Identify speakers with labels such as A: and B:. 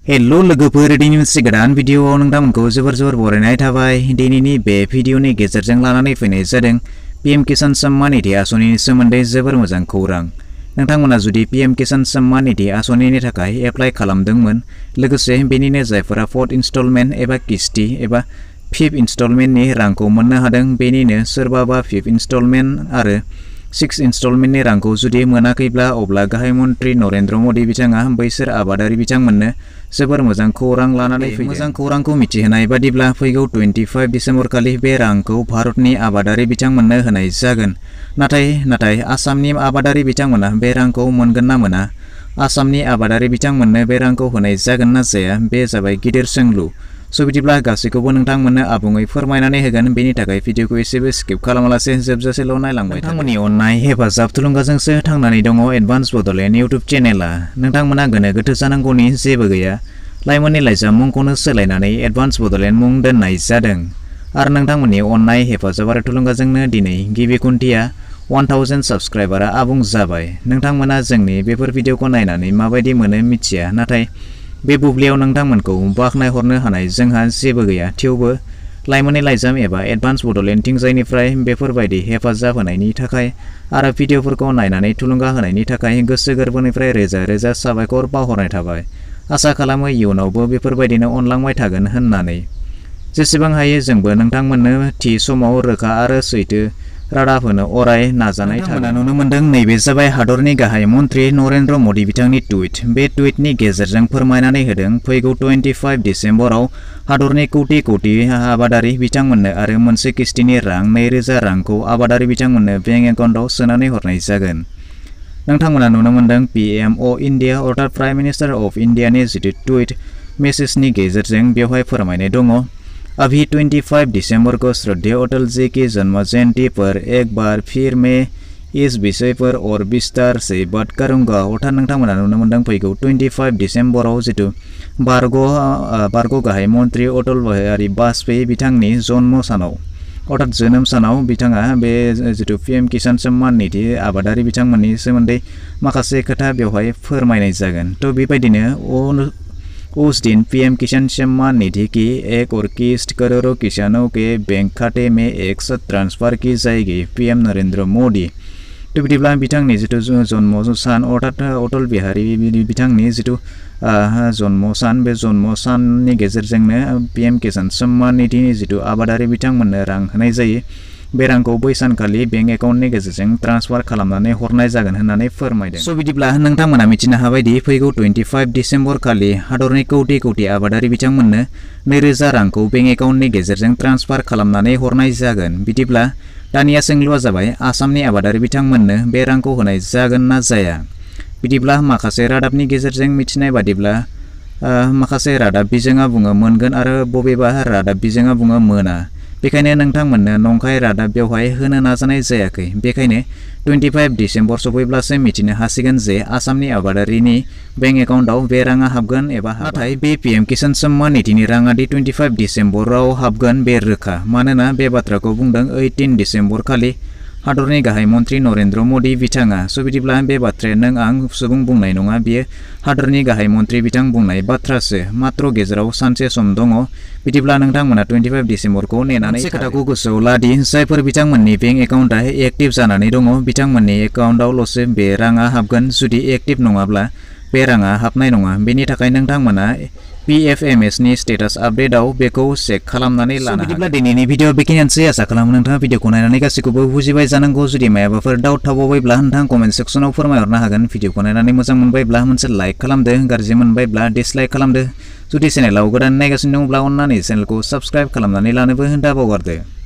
A: Hello लोगोफोर दिनै मोनसे गोदान भिडिअआव नोंथांमोनखौ जोबोर बरायनाय थाबाय। दिनैनि बे भिडिअनि गेजेरजों लानानै फैनाय जादों पीएम किसान सम्मान निधि आसनिनि सोमोन्दै जोबोर मोजां खौरां। नोंथांमोना जुदि पीएम किसान सम्मान निधि आसनिनि थाखाय एप्लाइ खालामदोंमोन, लोगोसे बेनिनो जायफोरा 4th इनस्टलमेन्ट एबा किस्ति एबा 5th इनस्टलमेन्टनि रांखौ मोननो हादों, बेनिनो सोरबाबा 5th इनस्टलमेन्ट आरो 6th इनस्टलमेन्टनि रांखौ जुदि मोनाखैब्ला अब्ला गाहाय मन्त्रि नरेन्द्र मदि बिथाङा बैसोर आबादारि बिथांमोननो जोबोर मोजां खौरां लानानै फैदों। मोजां खौरांखौ मिथिहोनाय बादिब्ला फैगौ 25 दिसेम्बर खालि बे रांखौ भारतनि आबादारि बिथांमोननो होनाय जागोन। नाथाय आसामनि आबादारि बिथांमोना बे रांखौ मोनगोन ना मोना? आसामनि आबादारि बिथांमोननो बे रांखौ होनाय जागोन ना जाया? बे जाबाय गिदिर सोंलु। बिदिब्ला गासैखौबो नोंथांमोननो आबुङै फोरमायनानै होगोन। बेनि थाखाय भिडिअखौ एसेबो स्किप खालामालासे जोबजासेल' नायलांबाय। नोंथांमोननि अननाय हेफाजाब थुलुंगाजोंसो थांनानै दङ एडभान्स बड'लेण्ड इउट्युब चेनेलआ। नोंथांमोना गोनो गोथो जानांगौनि जेबो गैया। लाइमोननि लाइजाम मुंखौनो सोलायनानै एडभान्स बड'लेण्ड मुं दोननाय जादों। आरो नोंथांमोननि अननाय हेफाजाब आरो थुलुंगाजोंनो दिनै गिबि खुन्थिया 1000 साबस्क्राइबारा आबुं जाबाय। नोंथांमोना जोंनि बेफोर भिडिअखौ नायनानै माबायदि मोनो मिथिया, नाथाय बे बुब्लियाव नोंथांमोनखौ बाख्नायहरनो हानाय जोंहा जेबो गैया। थेवबो लाइमोननि लाइजाम एबा एडभान्स बड'लेण्ड थिंजायनिफ्राय बेफोरबायदि हेफाजाब होनायनि थाखाय आरो भिडिअफोरखौ नायनानै थुलुंगा होनायनि थाखाय गोसो गोरबोनिफ्राय रोजा साबायखर बावहरनाय थाबाय। आसा खालामो इयुनावबो बेफोरबायदिनो अनलांबाय थागोन होननानै। जेसेबां हायो जोंबो नोंथांमोननो थि समाव रोखा आरो सैथो रादाब होनो अराय नाजानाय थागोन। नुनो मोनदों नैबे जाबाय हादरनि गाहाय मन्त्रि नरेन्द्र मदि बिथांनि टुइट। बे टुइटनि गेजेरजों फोरमायनानै होदों फैगौ 25 दिसेम्बराव हादरनि कौटि आबादारि बिथांमोननो आरो मोनसे किस्तिनि रां 2000 रांखौ आबादारि बिथांमोननो बेंक एकाउन्टआव सोनानै हरनाय जागोन। नोंथांमोना नुनो मोनदों PMO इन्डिया अर्थात प्राइम मिनिस्टार अफ इन्डियानि जितु टुइट मेसेजनि गेजेरजों बेवहाय फोरमायनाय दङ। अभी 25 दिसंबर को श्रद्धेय अटल जी की जन्म जयंती पर एक बार फिर मैं इस विषय पर और विस्तार से बात करूंगा। अर्थात नोंथांमोना नुनो मोनदों फैगौ 25 दिसेम्बराव जितु बारग' गाहाय मन्त्रि अटल बिहारी वाजपेयी बिथांनि जन्म सानाव अर्थात जोनोम सानाव बिथाङा बे जितु पीएम किसान सम्मान निधि आबादारि बिथांमोननि सोमोन्दै माखासे खोथा बेवहाय फोरमायनाय जागोन। तो उस दिन पीएम किसान सम्मान निधि की एक और किस्त करोड़ों किसानों के बैंक खाते में एक साथ ट्रांसफर की जाएगी, पीएम नरेंद्र मोदी। तो बिदिब्ला बिथांनि जितु जन्म सान अर्थात अटल बिहारी बिथांनि जितु जन्म सान, बे जन्म साननि गेजेरजोंनो पीएम किसान सम्मान निधिनि जितु आबादारि बिथांमोननो रां होनाय जायो। बे रांखौ बै सानखालि बेंक एकाउन्टनि गेजेरजों ट्रान्सफार खालामनानै हरनाय जागोन होननानै फोरमायदों। बिदिब्ला नोंथांमोना मिथिनो हाबायदि फैगौ 25 दिसेम्बर खालि हादरनि कौटि आबादारि बिथांमोननो 2000 रांखौ बेंक एकाउन्टनि गेजेरजों ट्रान्सफार खालामनानै हरनाय जागोन। बिदिब्ला दानिया सोंलुआ जाबाय आसामनि आबादारि बिथांमोननो बे रांखौ होनाय जागोन ना जाया? बिदिब्ला माखासे रादाबनि गेजेरजों मिथिनाय बादिब्ला माखासे रादाब बिजोङा बुङो मोनगोन आरो बबेबा रादाब बिजोङा बुङो मोना। बेखायनो नोंथांमोननो नंखाय रादाब बेवहाय होनो नाजानाय जायाखै। बेखायनो 25 दिसेम्बर सफैब्लासो मिथिनो हासिगोन जे आसामनि आबादारिनि बेंक एकाउन्टआव बे राङा हाबगोन एबा नाथाय बे पीएम किसान सम्मान निधिनि राङा दि 25 दिसेम्बराव हाबगोन बे रोखा। मानोना बे बाथ्राखौ बुंदों 18 दिसेम्बर खालि हादरनि गाहाय मन्त्रि नरेन्द्र मदि बिथाङा। बिदिब्ला बे बाथ्राया नों आं सुबुं बुंनाय नङा, बियो हादरनि गाहाय मन्त्रि बिथां बुंनाय बाथ्रासो। मात्र गेजेराव सानसे सम दङ। बिदिब्ला नोंथांमोना 25 दिसेम्बरखौ नेनानै खोथाखौ गोसोआव लादि जायफोर बिथांमोननि बेंक एकाउन्टआ एक्टिभ जानानै दङ बिथांमोननि एकाउन्टआवल'सो बे राङा हाबगोन। जुदि एक्टिभ नङाब्ला बे राङा हाबनाय नङा। बेनि थाखाय नोंथांमोना PFMS नि स्टेटास आपडेटआव बेखौ चेक खालामनानै लानो। बिदिब्ला दिनैनि भिडिअ बेखिनियानोसै। आसा खालामो नोंथाङा भिडिअखौ नायनानै गासैखौबो बुजिबाय जानांगौ। जुदि मायाबाफोर डाउट थाबावबायब्ला नोंथाङा कमेन्ट सेक्सनाव फोरमायहरनो हागोन। भिडिअखौ नायनानै मोजां मोनबायब्ला मोनसे लाइक खालामदो, गाज्रि मोनबायब्ला डिसलाइक खालामदो। जुदि चेनेलाव गोदान नायगासिनो दंब्ला अन्नानै चेनेलखौ साबस्क्राइब खालामनानै लानोबो दाबावगारदो।